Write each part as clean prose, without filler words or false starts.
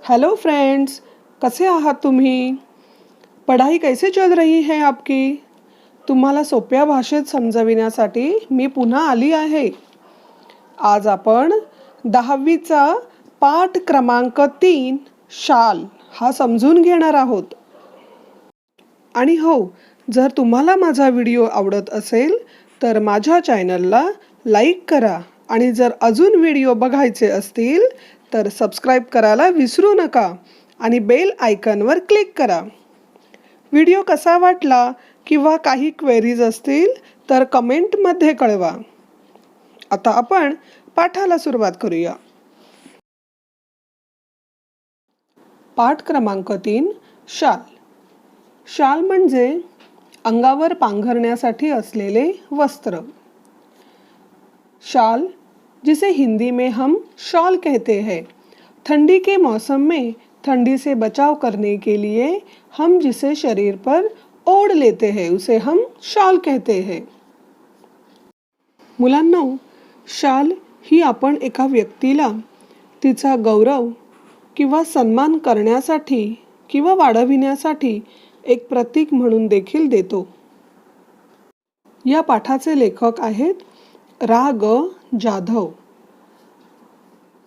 Hello friends, कसे आहात तुम्ही? पढ़ाई कैसे चल रही है आपकी? तुम्हाला सोप्या भाषेत समजविण्यासाठी मी पुन्हा आली आहे. आज आपण 10वीचा पाठ क्रमांक 3 शाल हा समजून घेणार आहोत. आणि हो, जर तुम्हाला माझा व्हिडिओ आवडत असेल तर माझ्या चॅनलला लाईक करा आणि जर अजून व्हिडिओ बघायचे असतील तर सबस्क्राईब करायला विसरू नका आणि बेल आयकॉनवर क्लिक करा. व्हिडिओ कसा वाटला किंवा काही क्वेरीज असतील तर कमेंटमध्ये कळवा. आता आपण पाठाला सुरुवात करूया. पाठ क्रमांक 3 शाल. शाल म्हणजे अंगावर पांघरण्यासाठी असलेले वस्त्र. शाल, जिसे हिंदी में हम शॉल कहते हैं, ठंडी के मौसम में ठंडी से बचाव करने के लिए हम जिसे शरीर पर ओढ़ लेते हैं उसे हम शॉल कहते हैं. मुलांनो, शाल ही आपण एका व्यक्तीला तिचा गौरव किंवा सन्मान करण्यासाठी किंवा वाढविण्यासाठी एक प्रतीक म्हणून देखील देतो. या पाठाचे लेखक आहेत रा. ग. जाधव.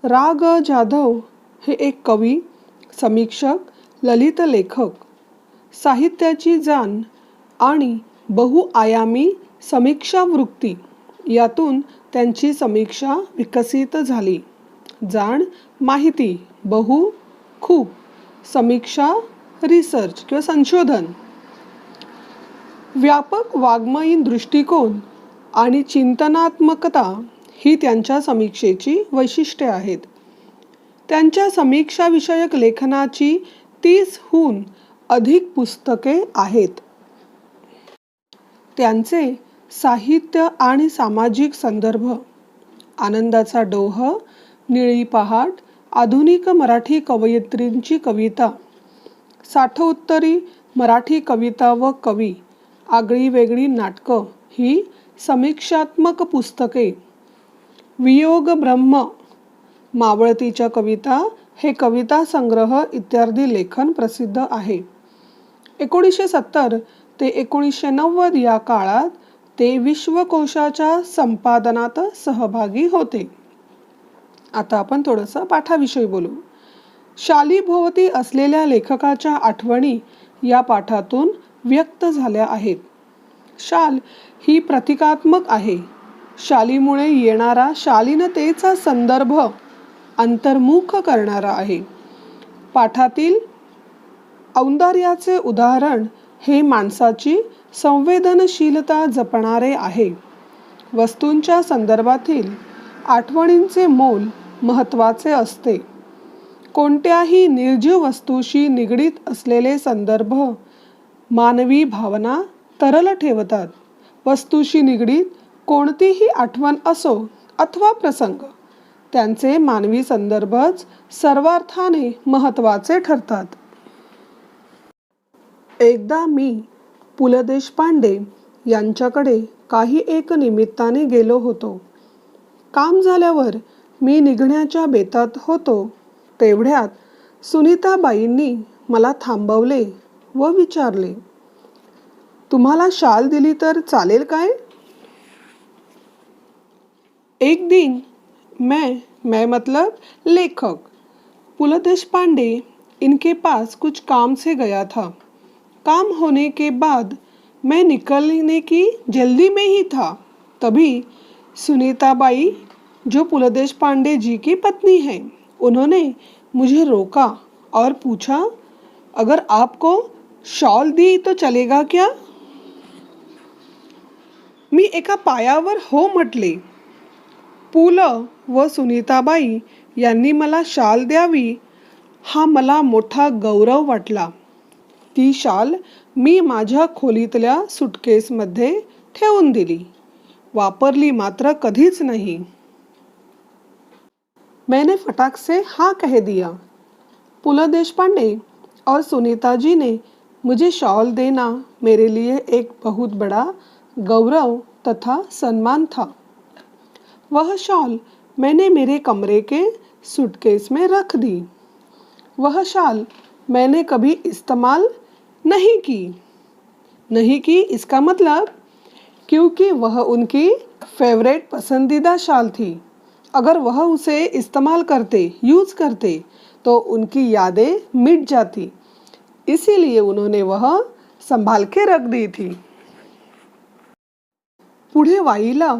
रा. ग. जाधव हे एक कवी, समीक्षक, ललित लेखक, साहित्याची जाण आणि बहुआयामी समीक्षा वृत्ती यातून त्यांची समीक्षा विकसित झाली. जाण, माहिती, बहु, खूप, समीक्षा, रिसर्च किंवा संशोधन, व्यापक वाङ्मयीन दृष्टिकोन आणि चिंतनात्मकता ही त्यांच्या समीक्षेची वैशिष्ट्ये आहेत. त्यांच्या समीक्षाविषयक लेखनाची 30हून अधिक पुस्तके आहेत. त्यांचे साहित्य आणि सामाजिक संदर्भ, आनंदाचा डोह, निळी पहाट, आधुनिक मराठी कवयित्रींची कविता, साठोत्तरी मराठी कविता व कवी, आगळी वेगळी नाटकं ही समीक्षात्मक पुस्तके, वियोग ब्रह्म, मावळतीच्या कविता हे कविता संग्रह इत्यादी लेखन प्रसिद्ध आहे. 1970 ते 1990 या काळात ते विश्वकोशाच्या संपादनात सहभागी होते. आता आपण थोडंसं पाठाविषयी बोलू. शालीभोवती असलेल्या लेखकाच्या आठवणी या पाठातून व्यक्त झाल्या आहेत. शाल ही प्रतिकात्मक आहे. शालीमुळे येणारा शालीनतेचा संदर्भ अंतर्मुख करणारा आहे. पाठातील औंदार्याचे उदाहरण हे माणसाची संवेदनशीलता जपणारे आहे. वस्तूंच्या संदर्भातील आठवणींचे मोल महत्त्वाचे असते. कोणत्याही निर्जीव वस्तूशी निगडीत असलेले संदर्भ मानवी भावना तरल ठेवतात. वस्तूशी निगडीत कोणतीही आठवण असो अथवा प्रसंग, त्यांचे मानवी संदर्भच सर्वार्थाने महत्त्वाचे ठरतात. एकदा मी पु. ल. देशपांडे यांच्याकडे काही एक निमित्ताने गेलो होतो. काम झाल्यावर मी निघण्याच्या बेतात होतो तेवढ्यात सुनीताबाईंनी मला थांबवले व विचारले, तुम्हाला शाल दिली तर चालेल काय? एक दिन मैं मतलब लेखक पु. ल. देशपांडे इनके पास कुछ काम से गया था. काम होने के बाद मैं निकलने की जल्दी में ही था. तभी सुनीताबाई, जो पु. ल. देशपांडे जी की पत्नी हैं, उन्होंने मुझे रोका और पूछा, अगर आपको शॉल दी तो चलेगा क्या? मी एका पायावर हो म्हटले. पु. ल. व सुनीताबाई यांनी मला शाल द्यावी हा मला मोठा गौरव वाटला. ती शाल मी माझ्या खोलीतल्या सुटकेसमध्ये ठेवून दिली. वापरली मात्र कधीच नाही. मैंने फटाक से हाँ कह दिया. पु. ल. देशपांडे और सुनीता जी ने मुझे शॉल देना मेरे लिए एक बहुत बड़ा गौरव तथा सम्मान था. वह शॉल मैंने मेरे कमरे के सूटकेस में रख दी. वह शाल मैंने कभी इस्तेमाल नहीं की इसका मतलब क्योंकि वह उनकी फेवरेट पसंदीदा शाल थी। अगर वह उसे इस्तेमाल करते, यूज़ करते तो उनकी यादें मिट जाती, इसीलिए उन्होंने वह संभाल के रख दी थी। पुढे वाईला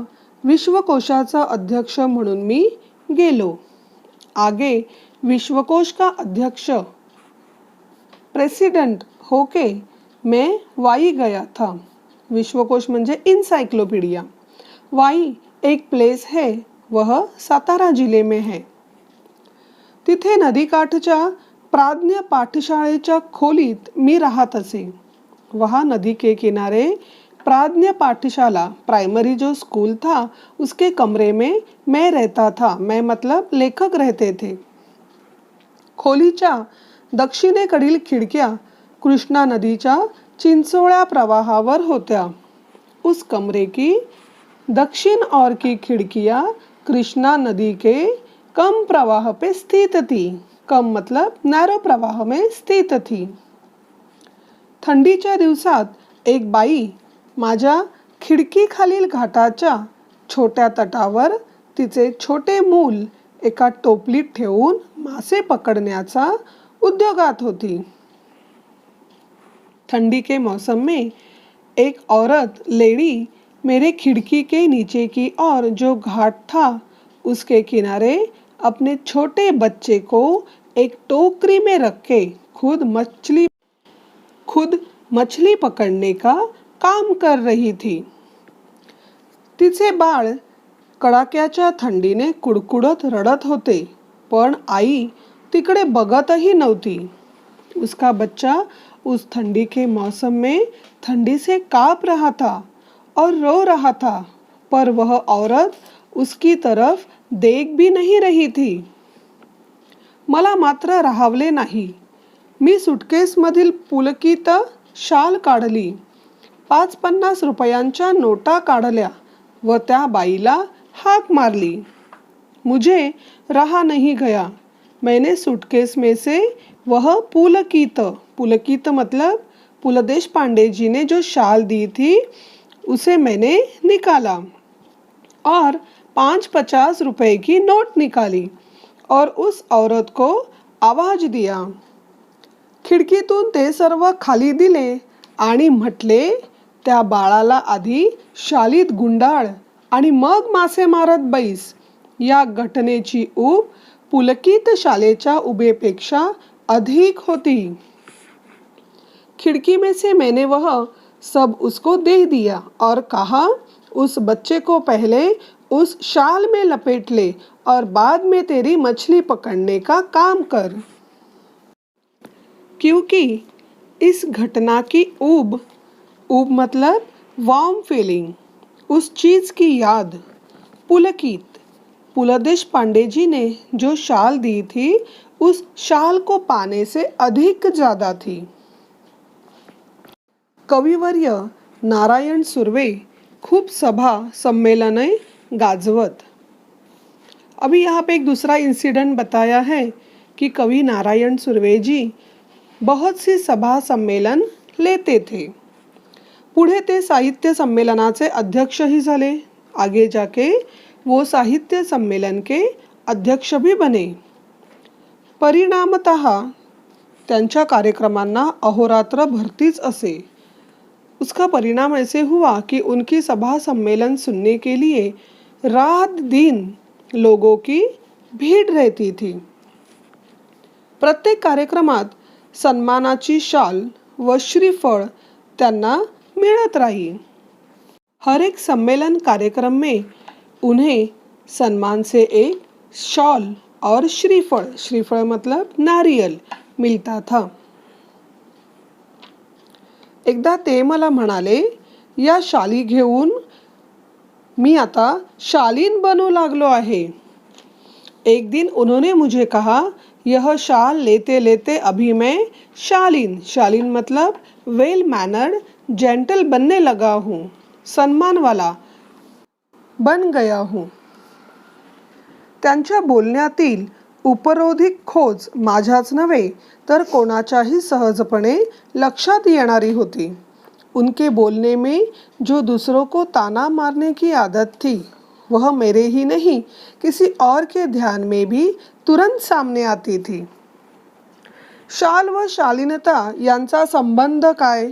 विश्वकोशाचा अध्यक्ष म्हणून मी गेलो। आगे विश्वकोश का अध्यक्ष प्रेसिडेंट होके मैं वाई गया था। विश्वकोश म्हणजे इनसाइक्लोपीडिया। वाई एक प्लेस है, वह सातारा जिले में है। तिथे नदीकाठच्या प्राज्ञ पाठशाळेच्या खोलीत मी राहत असे। वहाँ नदी के किनारे प्राज्ञ पाठशाला प्राइमरी जो स्कूल था उसके कमरे में मैं रहता था। मैं मतलब लेखक रहते थे। खोलीच्या दक्षिणेकडील खिडक्या कृष्णा नदीच्या चिंचोळ्या प्रवाहावर होत्या। उस कमरे की दक्षिण ओर की खिड़कियां कृष्णा नदी के कम प्रवाह पे स्थित थी। कम मतलब नैरो प्रवाह में स्थित थी। थंडीच्या दिवसात एक बाई माझ्या खिडकीखालील घाटाच्या छोट्या तटावर तिचे छोटे मूल एका टोपलीत ठेवून मासे पकडण्याचा उद्योगात होती। ठंडी के मौसम में एक औरत लेडी मेरे खिड़की के नीचे की ओर जो घाट था उसके किनारे अपने छोटे बच्चे को एक टोकरी में रख के खुद मछली पकड़ने का काम कर रही थी। तिचे बाळ कडाक्याच्या थंडीने कुडकुडत रडत होते, पण आई तिकडे बघतही नव्हती। उसका बच्चा उस ठंडी के मौसम में ठंडी से काँप रहा था और रो रहा था, पर वह औरत उसकी तरफ देख भी नहीं रही थी। मला मात्र राहावले नाही। मी सुटकेसमधील पुलकित शाल काढली, 5-50 रुपयांच्या नोटा काढल्या व त्या बाईला हाक मारली। मुझे रहा नहीं गया। मैंने सूटकेस में से वह पुलकित मतलब पुलदेश पांडे जी ने जो शाल दी थी उसे मैंने निकाला और 5-50 रुपए की नोट निकाली और उस औरत को आवाज दिया। खिडकीतून ते सर्व खाली दिले आणि म्हटले, त्या बाळाला आधी शालीत गुंडाळ आणि मग मासे मारत बैस। या घटनेची ऊब पुलकित शालेच्या उबेपेक्षा अधिक होती। खिड़की में से मैंने वह सब उसको दे दिया और कहा, उस बच्चे को पहले उस शाल में लपेट ले और बाद में तेरी मछली पकड़ने का काम कर। क्योंकि इस घटना की ऊब मतलब वार्म फीलिंग, उस चीज की याद, पुलकित पुलदेश पांडे जी ने जो शाल दी थी उस शाल को पाने से अधिक ज्यादा थी। कविवर्य नारायण सुर्वे खूब सभा सम्मेलने गाजवत। अभी यहाँ पे एक दूसरा इंसिडेंट बताया है कि कवि नारायण सुर्वे जी बहुत सी सभा सम्मेलन लेते थे। पुढे ते साहित्य सम्मेलनाचे अध्यक्षही झाले। आगे जाके वो साहित्य सम्मेलन के अध्यक्ष भी बने। परिणामतः त्यांच्या कार्यक्रमांना अहोरात्र भरतीच असे। उसका परिणाम ऐसे हुआ कि उनकी सभा सम्मेलन सुनने के लिए रात दिन लोगों की भीड़ रहती थी। प्रत्येक कार्यक्रमात सन्मानाची शाल व श्रीफळ त्यांना मिळत रही। हर एक सम्मेलन कार्यक्रम में उन्हें सम्मान से एक शॉल और श्रीफळ मतलब नारियल मिलता था। एकदा ते मला म्हणाले, या शाली घेऊन मी आता शालीन बनू लागलो आहे। एक दिन उन्होंने मुझे कहा, यह शाल लेते लेते अभी मैं शालीन मतलब वेल मैनर्ड जेंटल बनने लगा हूँ, सम्मान वाला बन गया हूँ। त्यांच्या बोलण्यातील उपरोधिक खोज माझ्याच नव्हे तर कोणाच्याही सहजपणे लक्षात येणारी होती। उनके बोलने में जो दूसरों को ताना मारने की आदत थी वह मेरे ही नहीं किसी और के ध्यान में भी तुरंत सामने आती थी। शाल व शालीनता यांचा संबंध काय?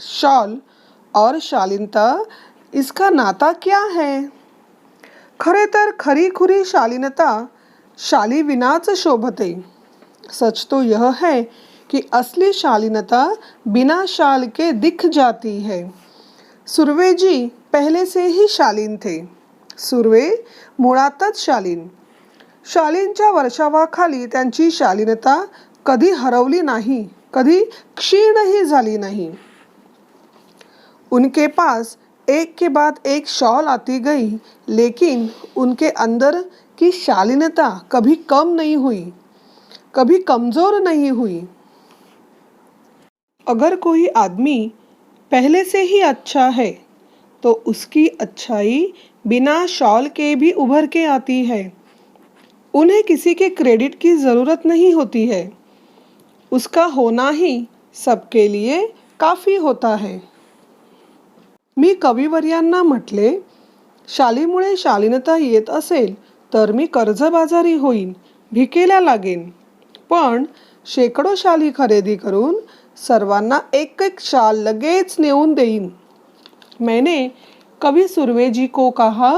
शॉल और शालीनता, इसका नाता क्या है? खरे तर खरी खुरी शालीनता शाली विनाच शोभते। सच तो यह है कि असली शालीनता बिना शाल के दिख जाती है। सुर्वे जी पहले से ही शालीन थे। सुर्वे मुळातच शालीन। शालींच्या वर्षावाखाली त्यांची शालीनता कधी हरवली नाही, कधी क्षीणही झाली नहीं। उनके पास एक के बाद एक शॉल आती गई, लेकिन उनके अंदर की शालीनता कभी कम नहीं हुई, कभी कमज़ोर नहीं हुई। अगर कोई आदमी पहले से ही अच्छा है तो उसकी अच्छाई बिना शॉल के भी उभर के आती है। उन्हें किसी के क्रेडिट की ज़रूरत नहीं होती है, उसका होना ही सबके लिए काफ़ी होता है। मी कविवर्यांना म्हटले, शालीमुळे शालीनता येत असेल तर मी कर्जबाजारी होईन, भिकेला लागेन, पण शेकडो शाली खरेदी करून सर्वांना एक एक शाल लगेच नेऊन देईन। मैंने कवि सुर्वे जी को कहा,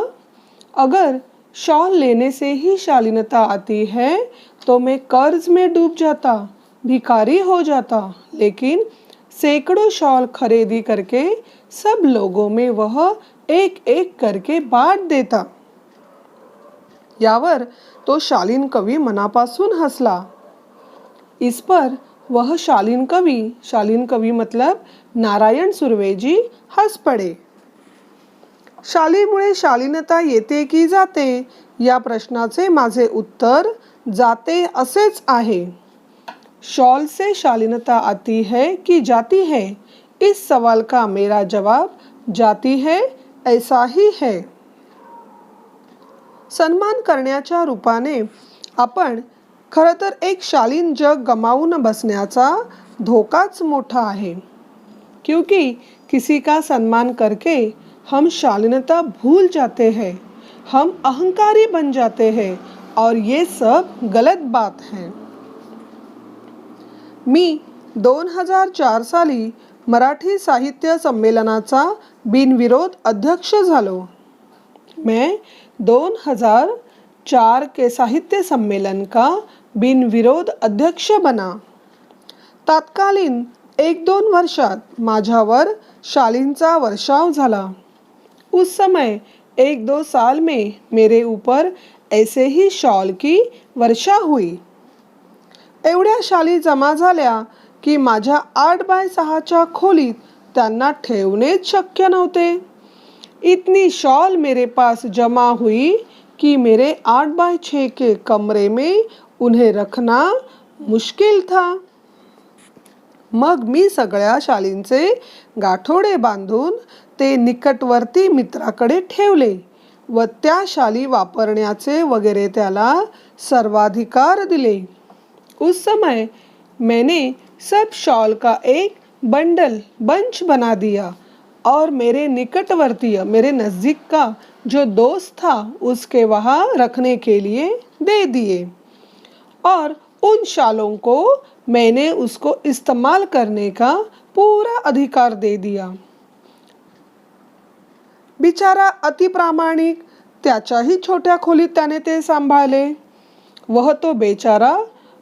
अगर शॉल लेने से ही शालीनता आती है तो मैं कर्ज में डूब जाता, भिखारी हो जाता, लेकिन सैकड़ों शॉल खरीदी करके सब लोगों में वह एक एक करके बांट देता। यावर तो शालीन कवि मनापासून हसला। इस पर वह शालीन कवि मतलब नारायण सुर्वे जी हंस पड़े। शालीमुळे शालीनता येते की जाते या प्रश्नाचे माझे उत्तर जाते असेच आहे। शॉल से शालीनता आती है कि जाती है, इस सवाल का मेरा जवाब जाती है ऐसा ही है। सन्मान करण्याच्या रूपाने आपण खरं तर एक शालीन जग गमावून बसण्याचा धोकाच मोठा आहे, क्योंकि किसी का सम्मान करके हम शालीनता भूल जाते हैं, हम अहंकारी बन जाते हैं और ये सब गलत बात है। मी 2004 साली मराठी साहित्य संमेलनाचा बिनविरोध अध्यक्ष झालो। मैं 2004 के साहित्य सम्मेलन का बिनविरोध अध्यक्ष बना। तात्कालीन 1-2 वर्षात माझ्यावर शालींचा वर्षाव झाला। उस समय 1-2 साल में मेरे ऊपर ऐसे ही शॉल की वर्षा हुई। एवढ्या शाली जमा झाल्या की माझ्या 8x6च्या खोलीत त्यांना ठेवणेच शक्य नव्हते। इतनी शॉल मेरे पास जमा हुई कि मेरे 8x6 के कमरे में उन्हें रखना मुश्किल था। मग मी सगळ्या शालींचे गाठोडे बांधून ते निकटवर्ती मित्राकडे ठेवले व त्या शाली वापरण्याचे वगैरे त्याला सर्वाधिकार दिले। उस समय मैंने सब शॉल का एक बंच बना दिया और मेरे निकटवर्तीय, मेरे नज़दीक का जो दोस्त था उसके वहाँ रखने के लिए दे दिए और उन शालों को मैंने उसको इस्तेमाल करने का पूरा अधिकार दे दिया। बिचारा अति प्रामाणिक, त्याच्याही छोट्या खोलीत त्याने ते सांभाळले। वह तो बेचारा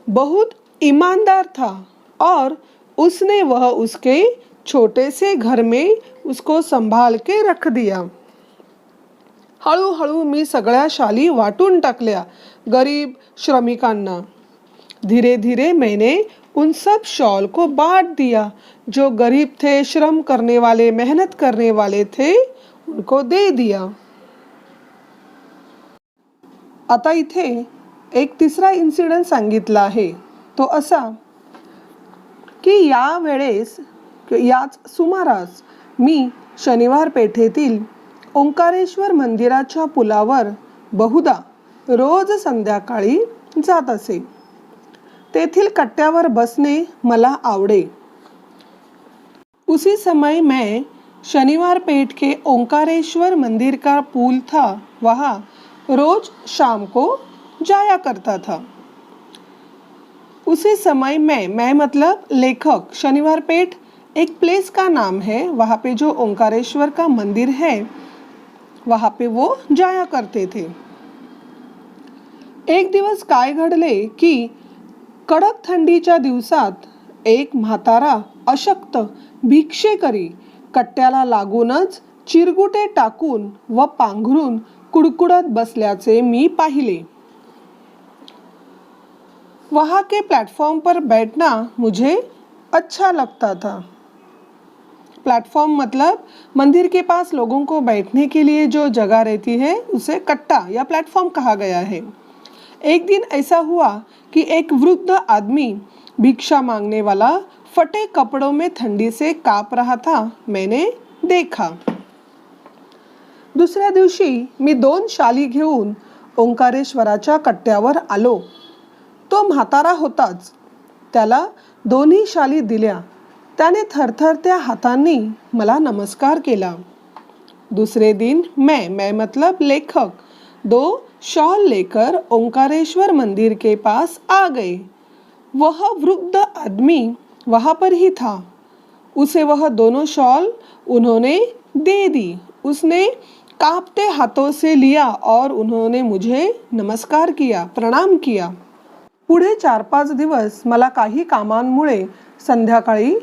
बहुत ईमानदार था और उसने वह उसके छोटे से घर में उसको संभाल के रख दिया। हळूहळू मी सगळ्या शाली वाटून टाकल्या गरीब श्रमिकांना। धीरे धीरे मैंने उन सब शॉल को बांट दिया। जो गरीब थे, श्रम करने वाले, मेहनत करने वाले थे, उनको दे दिया। आता इथे एक तिसरा इन्सिडेंट सांगितला आहे, तो असा की याच सुमारास मी शनिवार पेठेतील ओंकारेश्वर मंदिराच्या पुलावर बहुधा रोज संध्याकाळी जात असे. तेथील कट्ट्यावर बसणे मला आवडे. उसी समय मैं शनिवार पेठ के ओंकारेश्वर मंदिर का पुल था, वहाँ रोज शाम को जाया करता था. उसी समय मैं मतलब लेखक, शनिवार पेठ एक प्लेस का नाम है. वहाँ पे जो ओंकारेश्वर का मंदिर है वहाँ पे वो जाया करते थे. एक दिवस काय घडले की कडक थंडीच्या दिवसात एक म्हातारा अशक्त भिक्षेकरी कट्ट्याला लागूनच चिरगुटे टाकून व पांघरून कुडकुडत बसल्याचे मी पाहिले. वहाँ के प्लेटफॉर्म पर बैठना मुझे अच्छा लगता था. प्लेटफॉर्म मतलब मंदिर के पास लोगों को बैठने के लिए जो जगह रहती है उसे कट्टा या प्लेटफॉर्म कहा गया है. एक दिन ऐसा हुआ कि एक वृद्ध आदमी भिक्षा मांगने वाला फटे कपड़ों में ठंडी से काप रहा था. मैंने देखा. दुसऱ्या दिवशी मी 2 शाली घेऊन ओंकारेश्वराच्या कट्ट्यावर आलो. तो म्हातारा होताच. त्याला 2 शाली दिल्या. त्याने थरथरत्या हातांनी मला नमस्कार केला. दूसरे दिन मैं मतलब लेखक 2 शॉल लेकर ओंकारेश्वर मंदिर के पास आ गए. वह वृद्ध आदमी वहाँ पर ही था. उसे वह दोनों शॉल उन्होंने दे दी. उसने कांपते हाथों से लिया और उन्होंने मुझे नमस्कार किया, प्रणाम किया. पुढे 4-5 दिवस मला काही कामांमुळे संध्याकाळी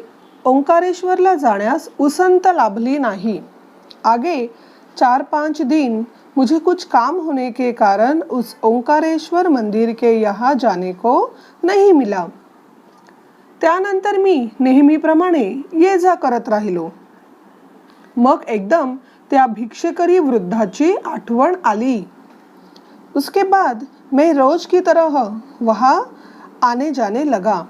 ओंकारेश्वरला जाण्यास उसंत लाभली नाही. आगे 4-5 दिन मुझे कुछ काम होने के कारण उस ओंकारेश्वर मंदिर के यहाँ जाने को नहीं मिला. त्यानंतर मी नेहमीप्रमाणे ये जा करत राहिलो. मग एकदम त्या भिक्षेकरी वृद्धाची आठवण आली. उसके बाद मैं रोज की तरह वहाँ आने जाने लगा.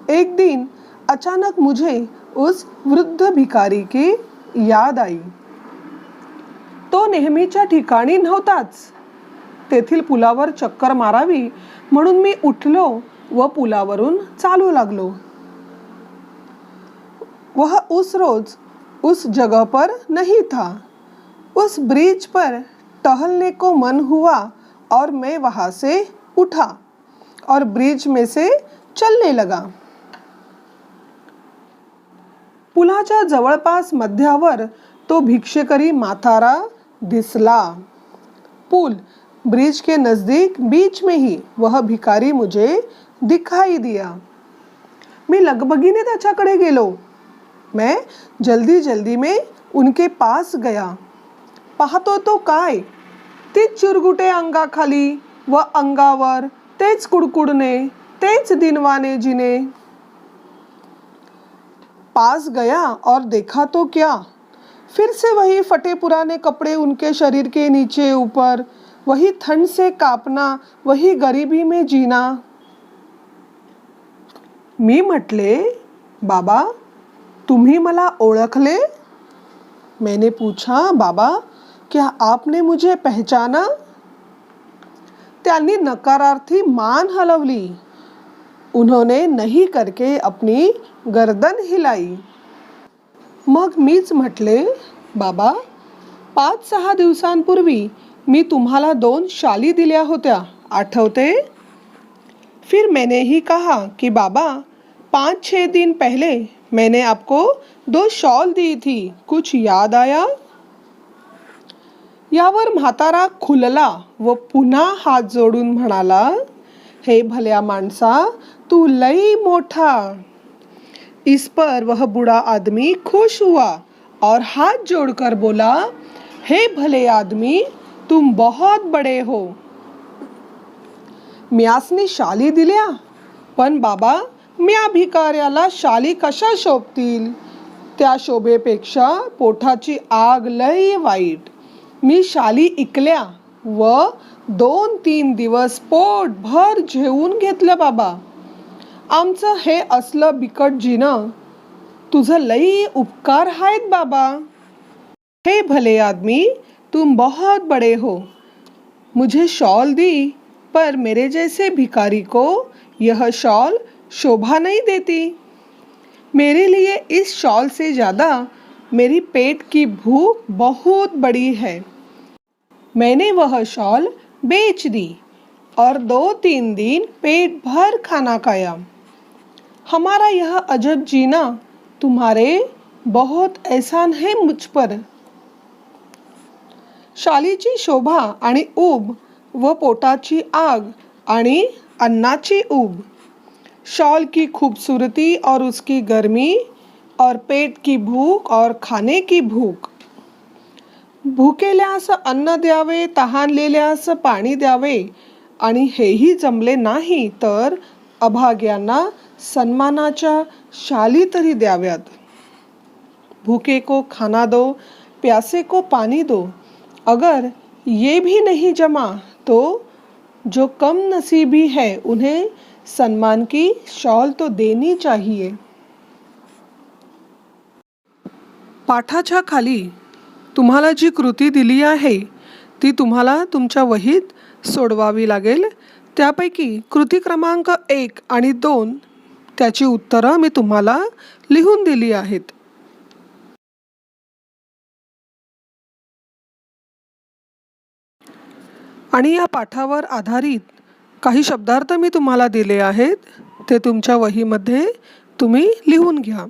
एक दिन अचानक मुझे उस वृद्ध भिकारी की याद आई. तो नेहमीच्या ठिकाणी नव्हताच. तेथील पुलावर चक्कर मारावी म्हणून मी उठलो व पुलावरून चालू लागलो. वह उस रोज उस जगह पर नहीं था. उस ब्रिज पर टहलने को मन हुआ और मैं वहाँ से उठा और ब्रिज में से चलने लगा. पुलाच्या जवळपास मध्यावर तो भिक्षेकरी म्हातारा दिसला. पुल ब्रिज के नजदीक बीच में ही वह भिखारी मुझे दिखाई दिया. मी लगबगीने त्याच्याकडे गेलो. मैं जल्दी में उनके पास गया. पाहतो तो काय, तीच चिरगुटे अंगाखाली व अंगावर, तेच कुडकुडणे, तेच दिनवाने जिने. पास गया और देखा तो क्या, फिर से वही फटे पुराने कपड़े उनके शरीर के नीचे ऊपर, वही ठंड से कापना, वही गरीबी में जीना. मी म्हटले, बाबा तुम्ही मला ओळखले? मैंने पूछा, बाबा क्या आपने मुझे पहचाना? त्यांनी नकारार्थी मान हलवली. उन्होंने नहीं करके अपनी गर्दन हिलाई. मग मीच म्हटले, बाबा 5-6 दिवसांपूर्वी मी तुम्हाला 2 शाली दिल्या होत्या, आठवते? फिर मैंने ही कहा कि बाबा 5-6 दिन पहले मैंने आपको 2 शॉल दी थी, कुछ याद आया? यावर म्हातारा खुलला व पुन्हा हात जोडून म्हणाला, हे भल्या माणसा, तू लई मोठा. इस पर वह बूढ़ा आदमी खुश हुआ और हाथ जोड़कर बोला, हे भले आदमी, तुम बहुत बड़े हो. म्यासनी शाली दिल्या, पण बाबा म्या भिकाऱ्याला शाली कशा शोभतील? त्या शोभेपेक्षा पोटाची आग लई वाईट. मी शाली इकल्या व 2-3 दिवस पोटभर जेवून घेतलं बाबा. आमचं हे असलं बिकट जीणं, तुझं लई उपकार आहेत बाबा. हे भले आदमी, तुम बहुत बड़े हो. मुझे शॉल दी पर मेरे जैसे भिखारी को यह शॉल शोभा नहीं देती। मेरे लिए इस शॉल से ज़्यादा मेरी पेट की भूख बहुत बड़ी है। मैंने वह शॉल बेच दी और 2-3 दिन पेट भर खाना खाया। हमारा यह अजब जीना तुम्हारे बहुत एहसान है मुझ पर। शालीची शोभा आणि ऊब व पोटाची आग आणि अन्नाची ऊब, शॉल की खूबसूरती और उसकी गर्मी और पेट की भूक और खाने की भूक। भुकेल्यास अन्न द्यावे, तहानलेल्यास पाणी द्यावे आणि हेही जमले नाही तर अभाग्यांना सन्मानाच्या शाली तरी द्याव्यात। भूखे को खाना दो, प्यासे को पानी दो। अगर ये भी नहीं जमा तो जो कम नसीबी है उन्हें सन्मान की शॉल तो देनी चाहिए। पाठाच्या खाली तुम्हाला जी कृती दिली आहे ती तुम्हाला तुमच्या वहीत सोडवावी लागेल। त्यापैकी कृती क्रमांक 1 आणि 2 त्याची उत्तरं मी तुम्हाला लिहून दिली आहेत। आणि या पाठावर आधारित काही शब्दार्थ मी तुम्हाला दिले आहेत, ते तुमच्या वहीमध्ये तुम्ही लिहून घ्या।